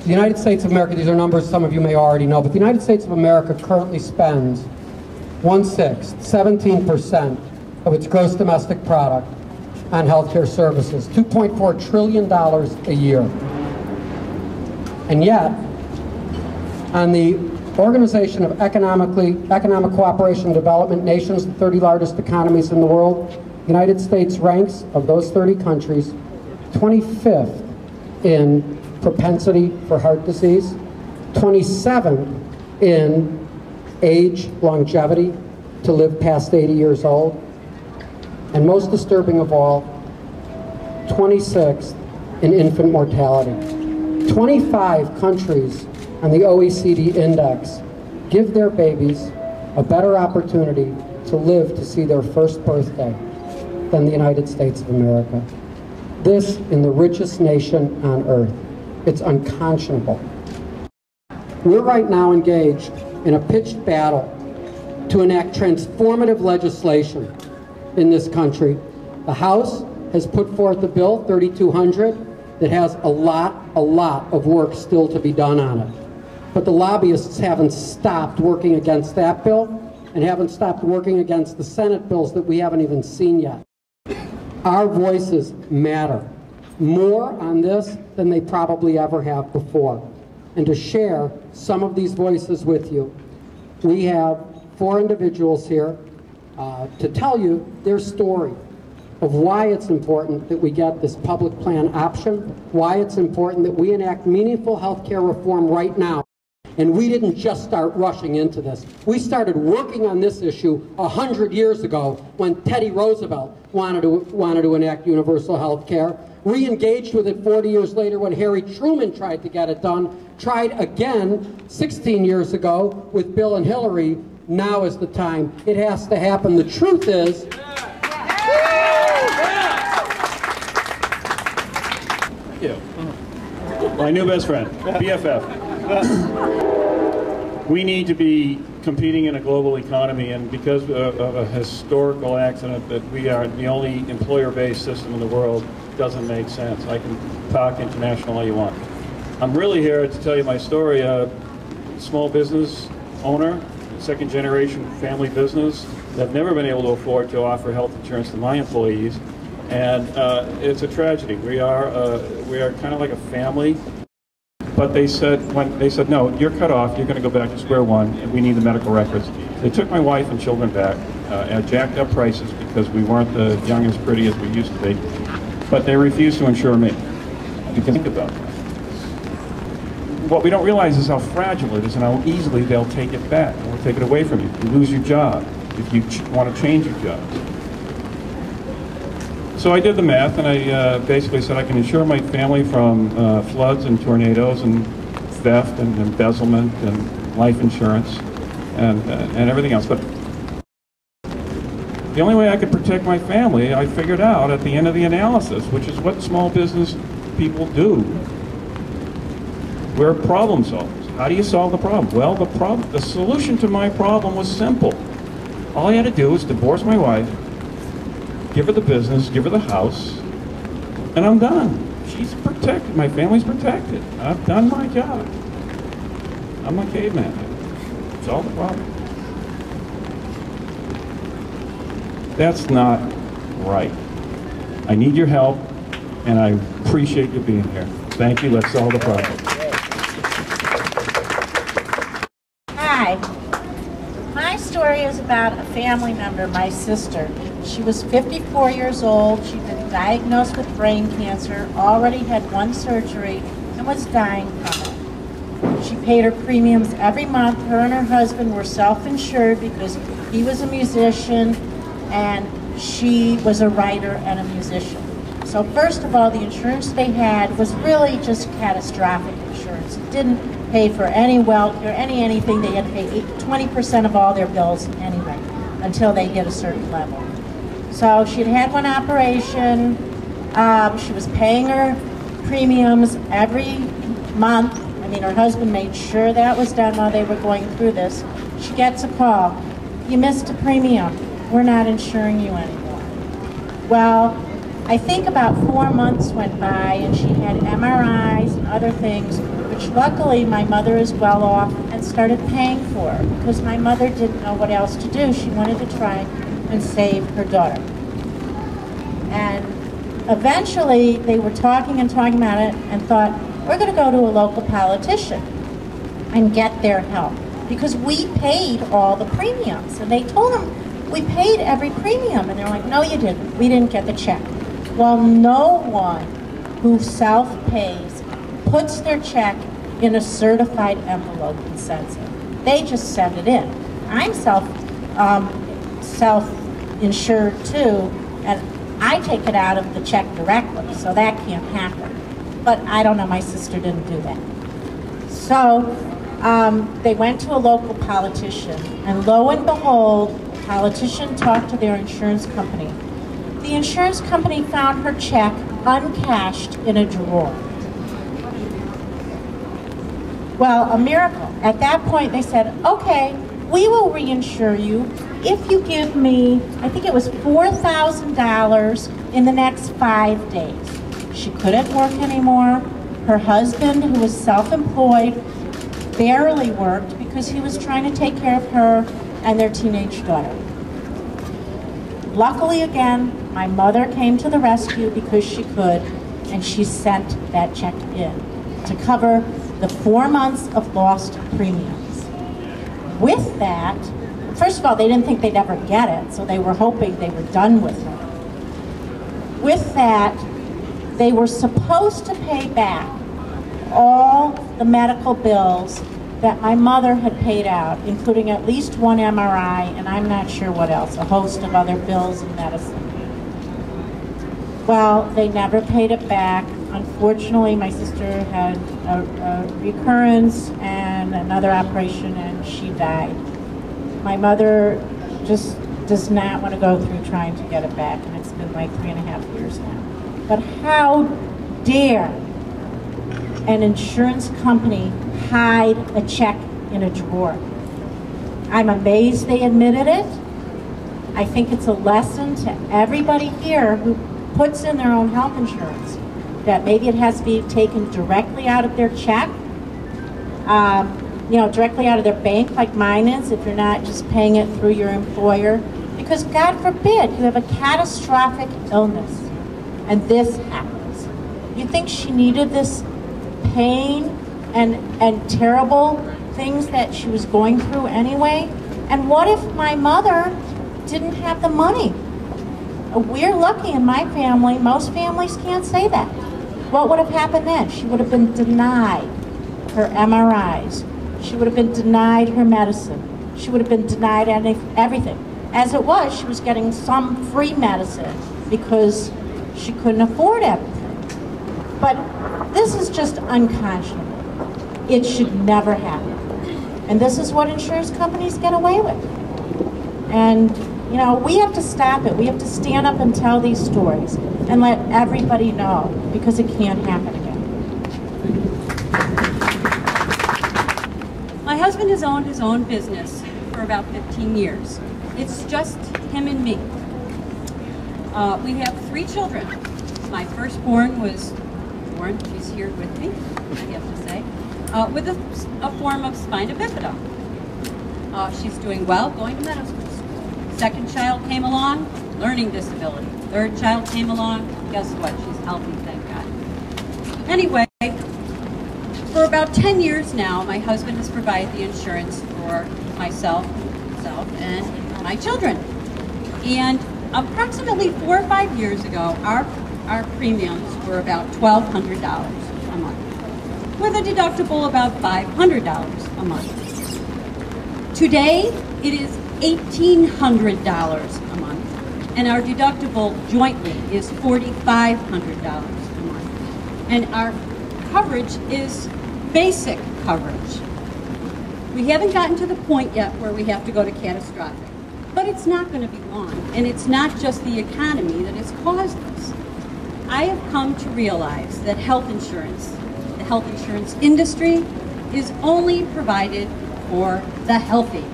The United States of America, these are numbers some of you may already know, but the United States of America currently spends 17% of its gross domestic product on healthcare services, $2.4 trillion a year. And yet, on the Organization of Economic Cooperation and Development, nations, the 30 largest economies in the world, the United States ranks, of those 30 countries, 25th in propensity for heart disease, 27th in age, longevity, to live past 80 years old, and most disturbing of all, 26th in infant mortality. 25 countries on the OECD index give their babies a better opportunity to live to see their first birthday than the United States of America. This in the richest nation on earth. It's unconscionable. We're right now engaged in a pitched battle to enact transformative legislation in this country. The House has put forth a bill, 3200, that has a lot of work still to be done on it. But the lobbyists haven't stopped working against that bill and haven't stopped working against the Senate bills that we haven't even seen yet. Our voices matter more on this than they probably ever have before. And to share some of these voices with you, we have 4 individuals here to tell you their story of why it's important that we get this public plan option, why it's important that we enact meaningful health care reform right now. And we didn't just start rushing into this. We started working on this issue 100 years ago when Teddy Roosevelt wanted to enact universal health care, re-engaged with it 40 years later when Harry Truman tried to get it done, tried again 16 years ago with Bill and Hillary. Now is the time. It has to happen. The truth is, my new best friend, BFF. We need to be competing in a global economy, and because of a historical accident that we are the only employer-based system in the world, doesn't make sense. I can talk international all you want. I'm really here to tell you my story. Small business owner, second-generation family business. They've never been able to afford to offer health insurance to my employees, and it's a tragedy. We are kind of like a family. But they said, no, you're cut off, you're going to go back to square one, and we need the medical records. They took my wife and children back at jacked up prices because we weren't the young as pretty as we used to be. But they refused to insure me. You can think about that. What we don't realize is how fragile it is and how easily they'll take it back. They'll take it away from you. You lose your job if you want to change your job. So I did the math, and I basically said I can insure my family from floods and tornadoes and theft and embezzlement and life insurance and everything else. But the only way I could protect my family, I figured out at the end of the analysis, which is what small business people do. We're problem solvers. How do you solve the problem? Well, the solution to my problem was simple. All I had to do was divorce my wife, give her the business, give her the house, and I'm done. She's protected. My family's protected. I've done my job. I'm a caveman. Solve the problem. That's not right. I need your help, and I appreciate you being here. Thank you. Let's solve the problem. Hi. My story is about a family member, my sister. She was 54 years old. She'd been diagnosed with brain cancer, already had 1 surgery, and was dying from it. She paid her premiums every month. Her and her husband were self-insured because he was a musician and she was a writer and a musician. So first of all, the insurance they had was really just catastrophic insurance. It didn't pay for any welfare, anything. They had to pay 20% of all their bills anyway, until they hit a certain level. So she'd had 1 operation. She was paying her premiums every month. I mean, her husband made sure that was done while they were going through this. She gets a call. You missed a premium. We're not insuring you anymore. Well, I think about 4 months went by and she had MRIs and other things, but which luckily my mother is well off and started paying for, because my mother didn't know what else to do. She wanted to try and save her daughter. And eventually they were talking and talking about it and thought, we're going to go to a local politician and get their help, because we paid all the premiums. And they told them, we paid every premium. And they're like, no, you didn't. We didn't get the check. Well, no one who self-pays puts their check in a certified envelope and sends it. They just send it in. I'm self-insured too, and I take it out of the check directly, so that can't happen. But I don't know, my sister didn't do that. So they went to a local politician, and lo and behold, the politician talked to their insurance company. The insurance company found her check uncashed in a drawer. Well, a miracle. At that point, they said, okay, we will reinsure you if you give me, I think it was $4,000 in the next 5 days. She couldn't work anymore. Her husband, who was self-employed, barely worked because he was trying to take care of her and their teenage daughter. Luckily, again, my mother came to the rescue because she could, and she sent that check in to cover the 4 months of lost premiums. With that, first of all, they didn't think they'd ever get it, so they were hoping they were done with her. With that, they were supposed to pay back all the medical bills that my mother had paid out, including at least one MRI, and I'm not sure what else, a host of other bills and medicine. Well, they never paid it back. Unfortunately, my sister had a recurrence and another operation, and she died. My mother just does not want to go through trying to get it back, and it's been like 3.5 years now. But how dare an insurance company hide a check in a drawer? I'm amazed they admitted it. I think it's a lesson to everybody here who puts in their own health insurance, that maybe it has to be taken directly out of their check, directly out of their bank like mine is, if you're not just paying it through your employer. Because God forbid you have a catastrophic illness and this happens. You think she needed this pain and terrible things that she was going through anyway? And what if my mother didn't have the money? We're lucky in my family. Most families can't say that. What would have happened then? She would have been denied her MRIs. She would have been denied her medicine. She would have been denied everything. As it was, she was getting some free medicine because she couldn't afford everything. But this is just unconscionable. It should never happen. And this is what insurance companies get away with. And we have to stop it. We have to stand up and tell these stories and let everybody know, because it can't happen again. My husband has owned his own business for about 15 years. It's just him and me. We have 3 children. My firstborn was born, she's here with me, I have to say, with a form of spina bifida. She's doing well, going to medical school. Second child came along, learning disability. Third child came along, guess what? She's healthy, thank God. Anyway, for about 10 years now, my husband has provided the insurance for myself, and my children. And approximately 4 or 5 years ago, our premiums were about $1,200 a month, with a deductible about $500 a month. Today, it is $1,800 a month, and our deductible jointly is $4,500 a month. And our coverage is basic coverage. We haven't gotten to the point yet where we have to go to catastrophic, but it's not going to be long, and it's not just the economy that has caused this. I have come to realize that health insurance, the health insurance industry, is only provided for the healthy.